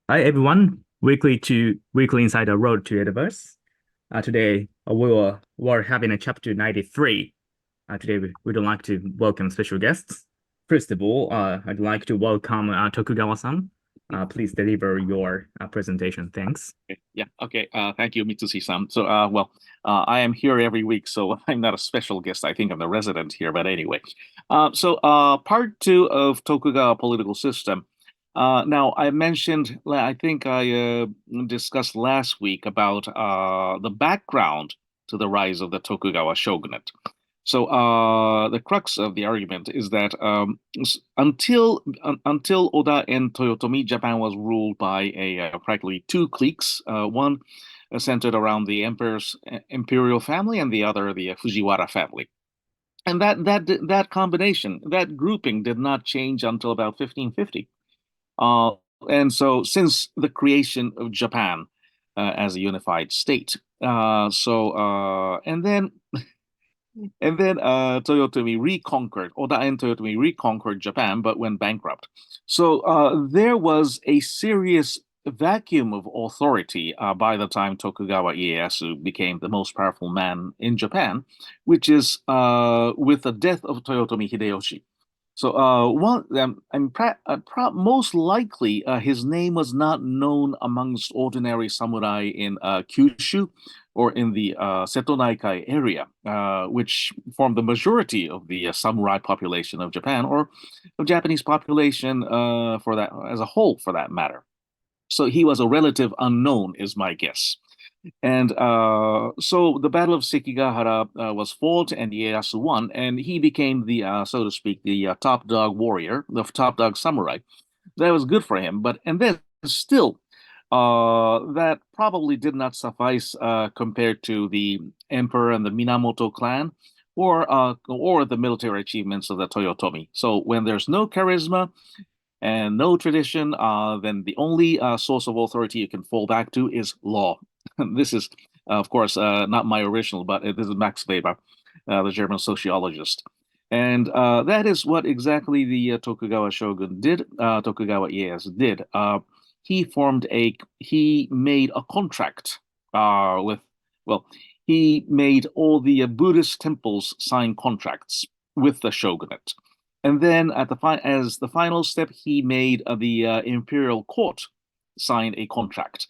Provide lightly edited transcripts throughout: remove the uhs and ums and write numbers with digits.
Hi everyone, weekly Insider Road to Edoverse. Today we're having a chapter 93. Today we'd like to welcome special guests. First of all, I'd like to welcome Tokugawa-san. Please deliver your presentation. Thanks. Okay. Yeah. Okay. Thank you, Mitsushi-san. So, I am here every week, so I'm not a special guest. I think I'm the resident here, but anyway. Part two of Tokugawa political system. Now, I mentioned, I think I discussed last week about the background to the rise of the Tokugawa shogunate. So the crux of the argument is that until Oda and Toyotomi, Japan was ruled by practically two cliques. One centered around the emperor's imperial family, and the other the Fujiwara family. And that combination, that grouping, did not change until about 1550. Uh, and so, since the creation of Japan as a unified state, Toyotomi reconquered, Oda and Toyotomi reconquered Japan, but went bankrupt. So there was a serious vacuum of authority by the time Tokugawa Ieyasu became the most powerful man in Japan, which is with the death of Toyotomi Hideyoshi. So most likely his name was not known amongst ordinary samurai in Kyushu or in the Seto Naikai area, which formed the majority of the samurai population of Japan, or of Japanese population for that as a whole, for that matter. So he was a relative unknown, is my guess. And so the Battle of Sekigahara was fought, and Ieyasu won, and he became the, so to speak, the top dog warrior, the top dog samurai. That was good for him, but and then still, that probably did not suffice compared to the emperor and the Minamoto clan, or the military achievements of the Toyotomi. So when there's no charisma and no tradition, then the only source of authority you can fall back to is law. This is, of course, not my original, but this is Max Weber, the German sociologist. And that is what exactly the Tokugawa shogun did, Tokugawa Ieyasu did. He made a contract well, he made all the Buddhist temples sign contracts with the shogunate. And then as the final step, he made the imperial court sign a contract.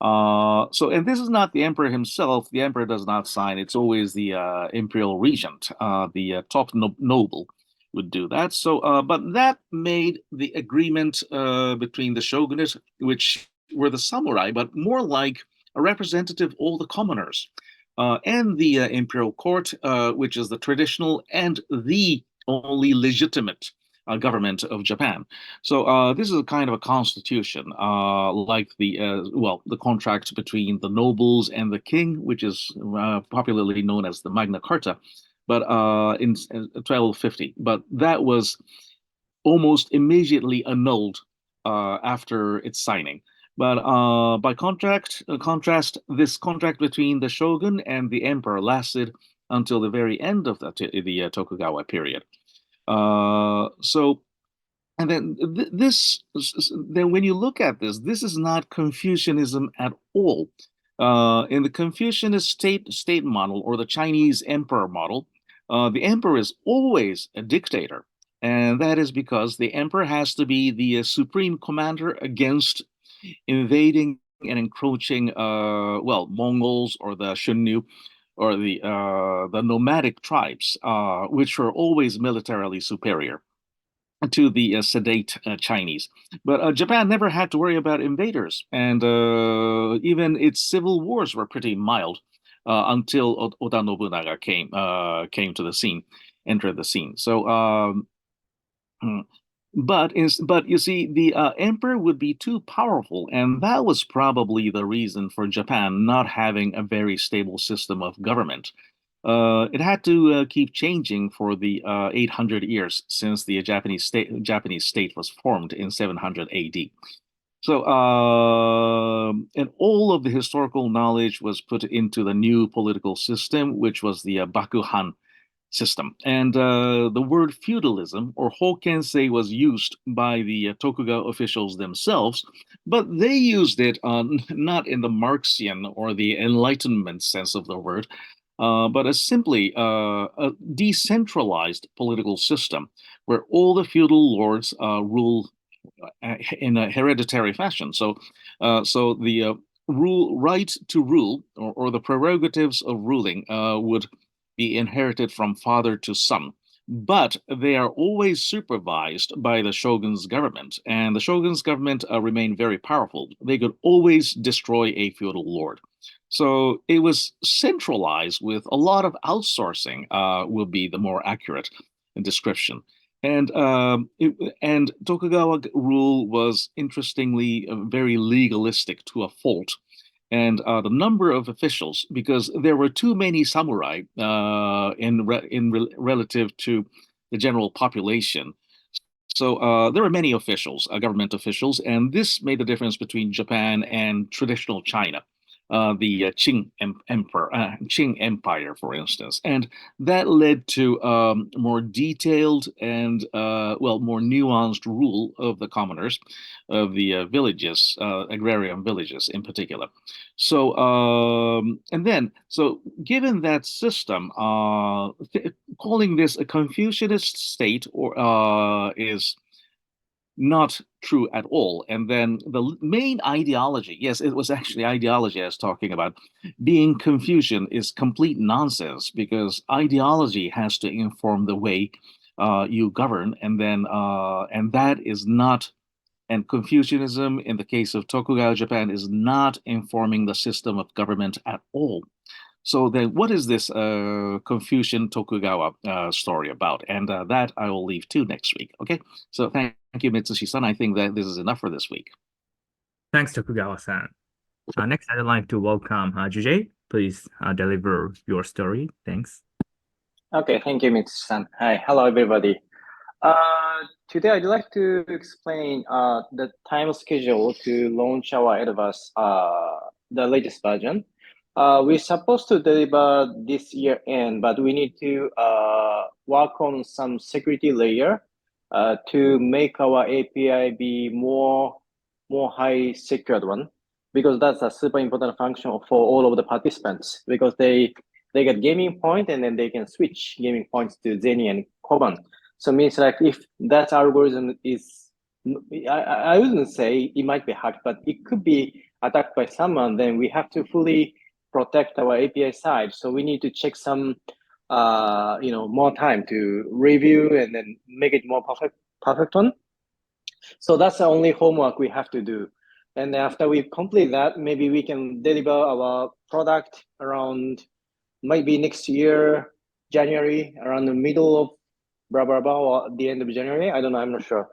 And this is not the emperor himself. The emperor does not sign. It's always the imperial regent, the top noble would do that. But that made the agreement between the shogunate, which were the samurai, but more like a representative of all the commoners, and the imperial court, which is the traditional and the only legitimate government of Japan. So this is a kind of a constitution, like the contract between the nobles and the king, which is popularly known as the Magna Carta, but in 1250. But that was almost immediately annulled after its signing. But by contrast, this contract between the shogun and the emperor lasted until the very end of the Tokugawa period. So, and then then when you look at this, this is not Confucianism at all. In the Confucianist state model, or the Chinese emperor model, the emperor is always a dictator, and that is because the emperor has to be the supreme commander against invading and encroaching, Mongols or the Shunnu, or the nomadic tribes, which were always militarily superior to the sedate Chinese. But Japan never had to worry about invaders, and even its civil wars were pretty mild until Oda Nobunaga came to the scene, entered the scene. So, but you see, the emperor would be too powerful, and that was probably the reason for Japan not having a very stable system of government. It had to keep changing for the 800 years since the Japanese state was formed in 700 AD. So, and all of the historical knowledge was put into the new political system, which was the Bakuhan system. And the word feudalism or Hokensei was used by the Tokugawa officials themselves, but they used it not in the Marxian or the Enlightenment sense of the word, but as simply a decentralized political system where all the feudal lords rule in a hereditary fashion. So the right to rule or the prerogatives of ruling would be inherited from father to son. But they are always supervised by the shogun's government, and the shogun's government remained very powerful. They could always destroy a feudal lord. So it was centralized with a lot of outsourcing, will be the more accurate description. And Tokugawa rule was interestingly very legalistic to a fault. And the number of officials, because there were too many samurai relative to the general population. So there were many officials, government officials, and this made the difference between Japan and traditional China. The Qing Empire, for instance, and that led to more detailed and more nuanced rule of the commoners, of the villages, agrarian villages in particular. So given that system, calling this a Confucianist state is not true at all. And then the main ideology, yes, it was actually ideology I was talking about. Being Confucian is complete nonsense because ideology has to inform the way you govern, and then and that is not. And Confucianism, in the case of Tokugawa Japan, is not informing the system of government at all. So then what is this Confucian Tokugawa story about? And that I will leave to next week. Okay. So thank you, Mitsushi-san. I think that this is enough for this week. Thanks, Tokugawa-san. Next, I'd like to welcome Jujay. Please deliver your story. Thanks. Okay, thank you, Mitsushi-san. Hi, hello, everybody. Today, I'd like to explain the time schedule to launch our Edoverse, the latest version. We're supposed to deliver this year end, but we need to work on some security layer to make our API be more high secured one, because that's a super important function for all of the participants, because they get gaming point and then they can switch gaming points to Zeni and Koban. So it means like if that algorithm is, I wouldn't say it might be hacked, but it could be attacked by someone, then we have to fully protect our API side. So we need to check some, more time to review and then make it more perfect one. So that's the only homework we have to do. And after we complete that, maybe we can deliver our product around maybe next year, January, around the middle of blah, blah, blah, or the end of January. I don't know, I'm not sure.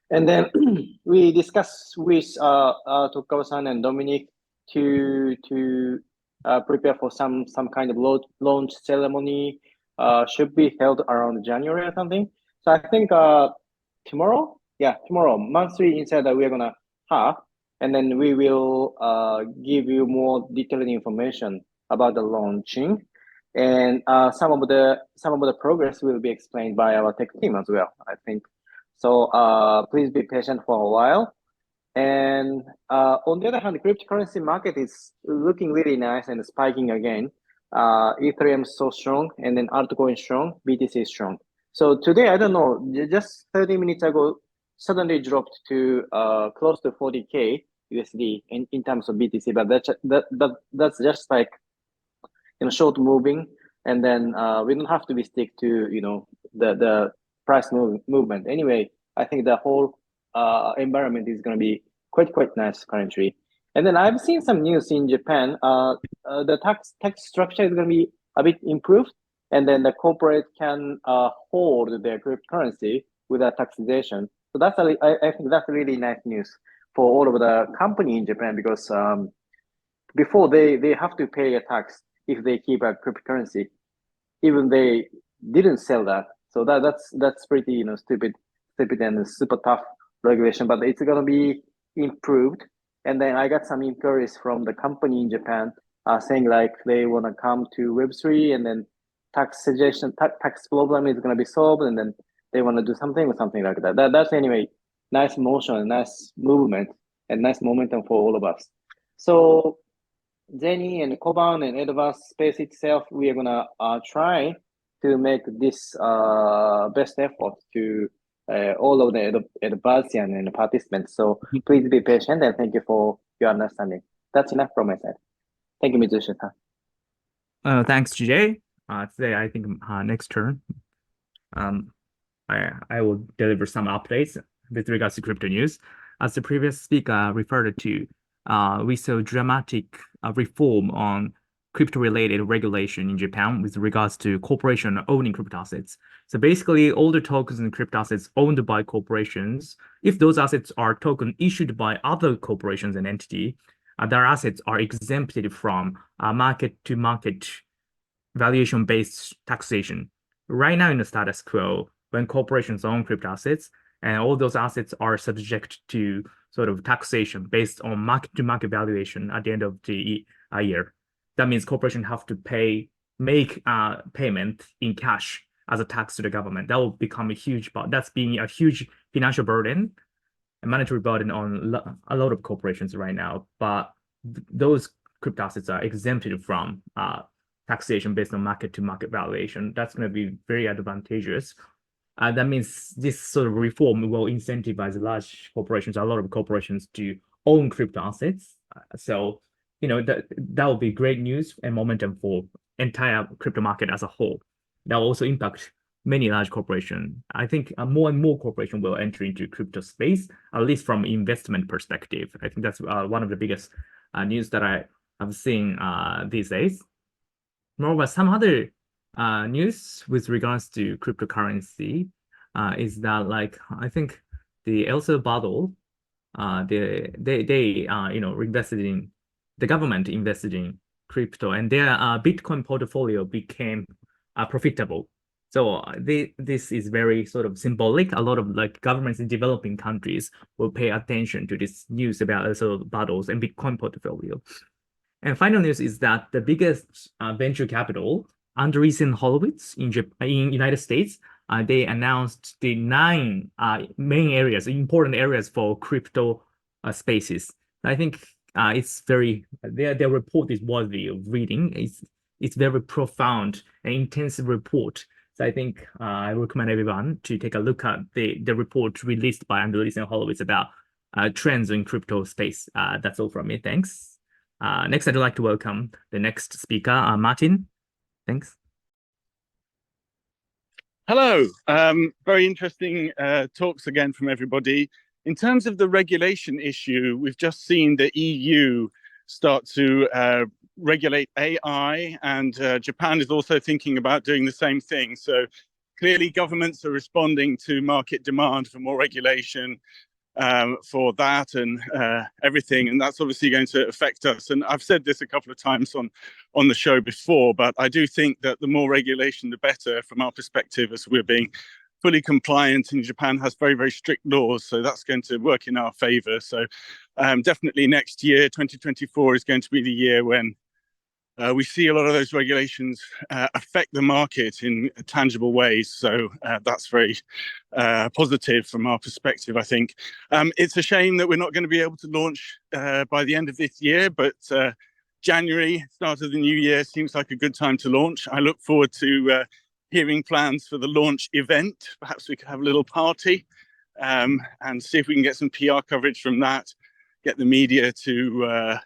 And then we discussed with Tokugawa-san and Dominique to prepare for some kind of launch ceremony, should be held around January or something. So I think tomorrow, monthly Insider we're gonna have, and then we will give you more detailed information about the launching. And some of the progress will be explained by our tech team as well, I think. So please be patient for a while. And on the other hand, the cryptocurrency market is looking really nice and spiking again. Ethereum is so strong, and then altcoin strong, BTC is strong. So today, I don't know, just 30 minutes ago, suddenly dropped to close to 40K USD in terms of BTC, but that's just like short moving, and then we don't have to be stick to the price movement. Anyway, I think the whole environment is going to be quite nice currently. And then I've seen some news in Japan. The tax structure is going to be a bit improved, and then the corporate can hold their cryptocurrency without taxation. So that's I think that's really nice news for all of the company in Japan, because before they have to pay a tax if they keep a cryptocurrency, even they didn't sell that. So that's pretty stupid and super tough regulation, but it's gonna be improved. And then I got some inquiries from the company in Japan saying like they wanna come to Web3, and then tax problem is gonna be solved, and then they wanna do something or something like that. That's anyway nice motion, nice movement. and nice momentum for all of us. So Zenny and Koban and Edoverse space itself, we are gonna try to make this best effort to all of the Edoversian and participants. So please be patient and thank you for your understanding. That's enough from my side. Thank you, Mitsushi-san. Thanks, GJ. Today, I think next turn, I will deliver some updates with regards to crypto news. As the previous speaker referred to, we saw dramatic reform on crypto-related regulation in Japan with regards to corporation owning crypto assets. So basically, all the tokens and crypto assets owned by corporations, if those assets are token issued by other corporations and entity, their assets are exempted from market-to-market valuation-based taxation. Right now in the status quo, when corporations own crypto assets, and all those assets are subject to sort of taxation based on market-to-market valuation at the end of the year. That means corporations have to make payment in cash as a tax to the government. That will become a huge, that's being a huge financial burden, a monetary burden on a lot of corporations right now. But those crypto assets are exempted from taxation based on market-to-market valuation. That's going to be very advantageous. That means this sort of reform will incentivize large corporations, a lot of corporations, to own crypto assets. So, that will be great news and momentum for entire crypto market as a whole. That will also impact many large corporations. I think more and more corporations will enter into crypto space, at least from investment perspective. I think that's one of the biggest news that I have seen these days. Moreover, some other news with regards to cryptocurrency is that, like, I think the El Salvador, the government invested in crypto, and their Bitcoin portfolio became profitable. So this is very sort of symbolic. A lot of governments in developing countries will pay attention to this news about El Salvador's and Bitcoin portfolio. And final news is that the biggest venture capital, Andreessen Horowitz in United States, they announced the 9 main areas, important areas for crypto spaces. I think it's very, their report is worthy of reading. It's very profound and intensive report. So I think I recommend everyone to take a look at the report released by Andreessen Horowitz about trends in crypto space. That's all from me. Thanks. Next, I'd like to welcome the next speaker, Martin. Thanks. Hello. Very interesting talks again from everybody. In terms of the regulation issue, we've just seen the EU start to regulate AI, and Japan is also thinking about doing the same thing. So clearly governments are responding to market demand for more regulation for that and everything, and that's obviously going to affect us. And I've said this a couple of times on the show before, but I do think that the more regulation, the better from our perspective, as we're being fully compliant, and Japan has very, very strict laws, so that's going to work in our favor. So definitely next year, 2024, is going to be the year when we see a lot of those regulations affect the market in tangible ways. So that's very positive from our perspective, I think. It's a shame that we're not going to be able to launch by the end of this year, but January, start of the new year, seems like a good time to launch. I look forward to hearing plans for the launch event. Perhaps we could have a little party and see if we can get some PR coverage from that, get the media to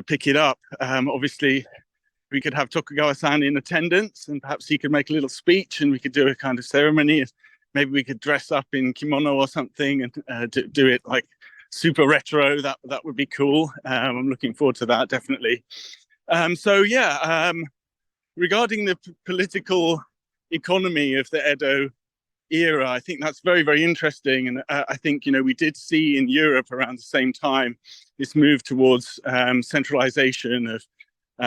pick it up. Obviously, we could have Tokugawa-san in attendance, and perhaps he could make a little speech, and we could do a kind of ceremony. Maybe we could dress up in kimono or something and do it like super retro. That would be cool. I'm looking forward to that, definitely. Regarding the political economy of the Edo era, I think that's very, very interesting. And I think, we did see in Europe around the same time this move towards centralization of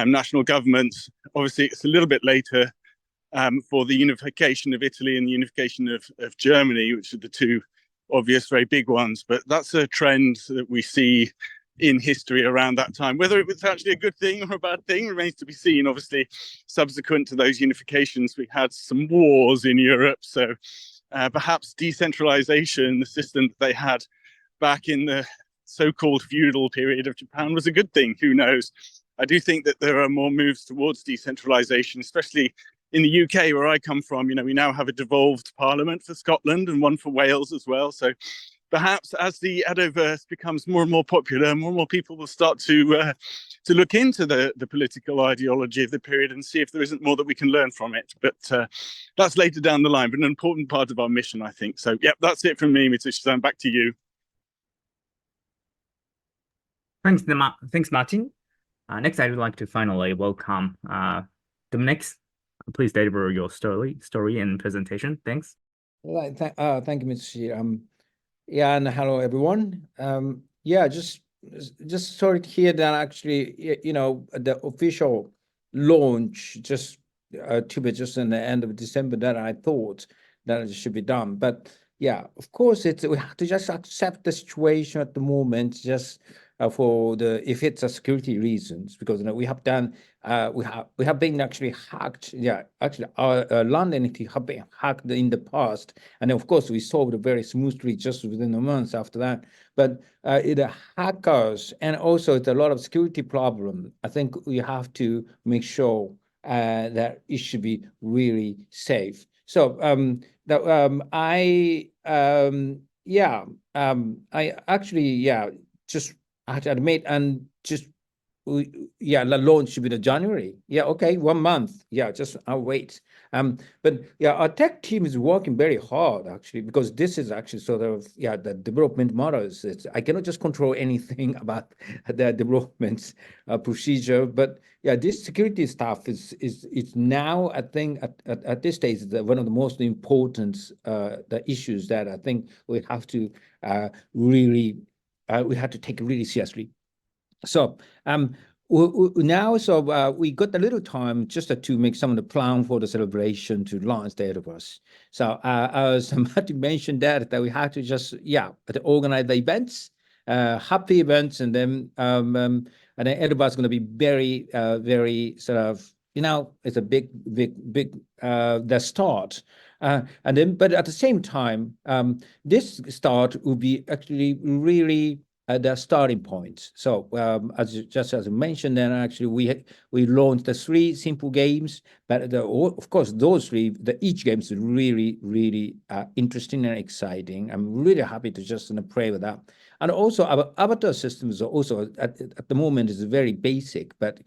national governments. Obviously, it's a little bit later for the unification of Italy and the unification of Germany, which are the two obvious, very big ones. But that's a trend that we see in history around that time. Whether it was actually a good thing or a bad thing remains to be seen. Obviously, subsequent to those unifications, we had some wars in Europe. So perhaps decentralization, the system that they had back in the so-called feudal period of Japan was a good thing. Who knows? I do think that there are more moves towards decentralization, especially in the UK, where I come from. We now have a devolved parliament for Scotland and one for Wales as well. So perhaps as the Edoverse becomes more and more popular, more and more people will start to look into the political ideology of the period and see if there isn't more that we can learn from it. But that's later down the line, but an important part of our mission, I think. So, yeah, that's it from me, Mitsushi-san. Back to you. Thanks, Martin. Next, I would like to finally welcome Dominique. Please deliver your story and presentation. Thanks. Thank you, Mr. Shi. Yeah, and hello, everyone. Yeah, just sorry to hear that actually, the official launch just to be just in the end of December that I thought that it should be done. But yeah, of course, we have to just accept the situation at the moment, just for if it's a security reasons, because we have done we have been actually hacked. Yeah, actually our land entity have been hacked in the past, and of course we solved it very smoothly just within a month after that. But the hackers and also it's a lot of security problem. I think we have to make sure that it should be really safe. So I actually just I had to admit and just the launch should be the January. Yeah, okay, 1 month. Yeah, just I'll wait. But yeah, our tech team is working very hard actually, because this is actually sort of the development models. I cannot just control anything about the development procedure, but yeah, this security stuff is now I think at this stage one of the most important the issues that I think we have to really we have to take really seriously. So now, we got a little time just to make some of the plan for the celebration to launch the Edoverse. So as Martin mentioned that we had to just to organize the events, happy events, and then Edoverse is going to be very very sort of it's a big the start. And then, but at the same time, this start will be actually really the starting point. So as I mentioned, then actually we launched the 3 simple games, but of course those 3, each game is really really interesting and exciting. I'm really happy to just play with that. And also our avatar system is also at the moment is very basic, but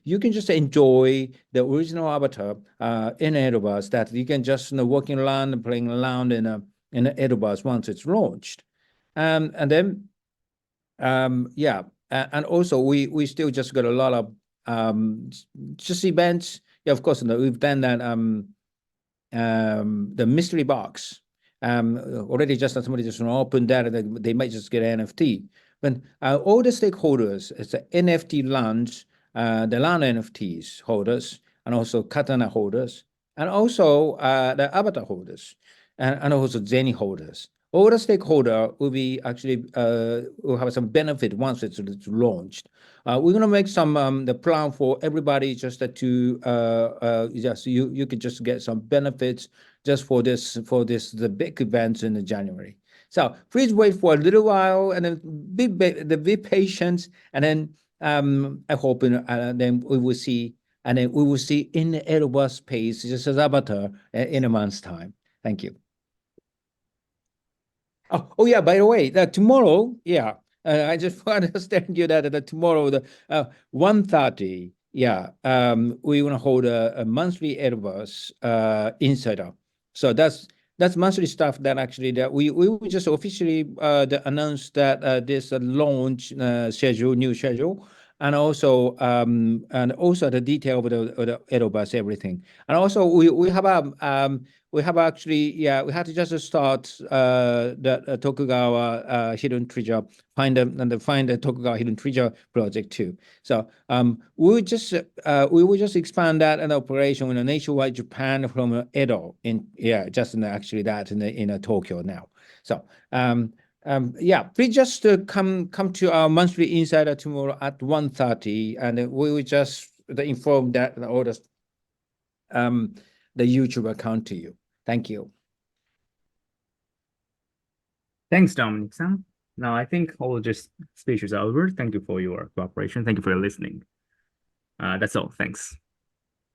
you can just enjoy the original avatar in Edoverse that you can just walking around and playing around in Edoverse once it's launched. And then and also we still just got a lot of just events. Yeah, of course, we've done that the mystery box. Already just somebody just opened that, they might just get NFT. But all the stakeholders, it's the NFT lands, the land NFTs holders, and also katana holders, and also the avatar holders, and also Zenny holders. All the stakeholder will be actually will have some benefit once it's launched. We're gonna make some the plan for everybody just to just you could just get some benefits just for the big events in January. So please wait for a little while and then be patient, and then I hope then we will see in the Edoverse page just as avatar in a month's time. Thank you. Oh yeah, by the way, tomorrow, I just want to understand you that tomorrow, the 1:30, we want to hold a monthly Edoverse Insider. So that's monthly stuff that actually that we will just officially announce that this launch new schedule, and also the detail of the Edoverse everything, and also we have actually we had to just start the Tokugawa hidden treasure find the Tokugawa hidden treasure project too. So we will just expand that an operation in a nationwide Japan from Edo just actually that in Tokyo now. So please just come to our monthly Insider tomorrow at 1:30, and we will just inform that all the YouTube account to you. Thank you. Thanks, Dominique-san. Now, I think all just speeches are over. Thank you for your cooperation. Thank you for your listening. That's all. Thanks.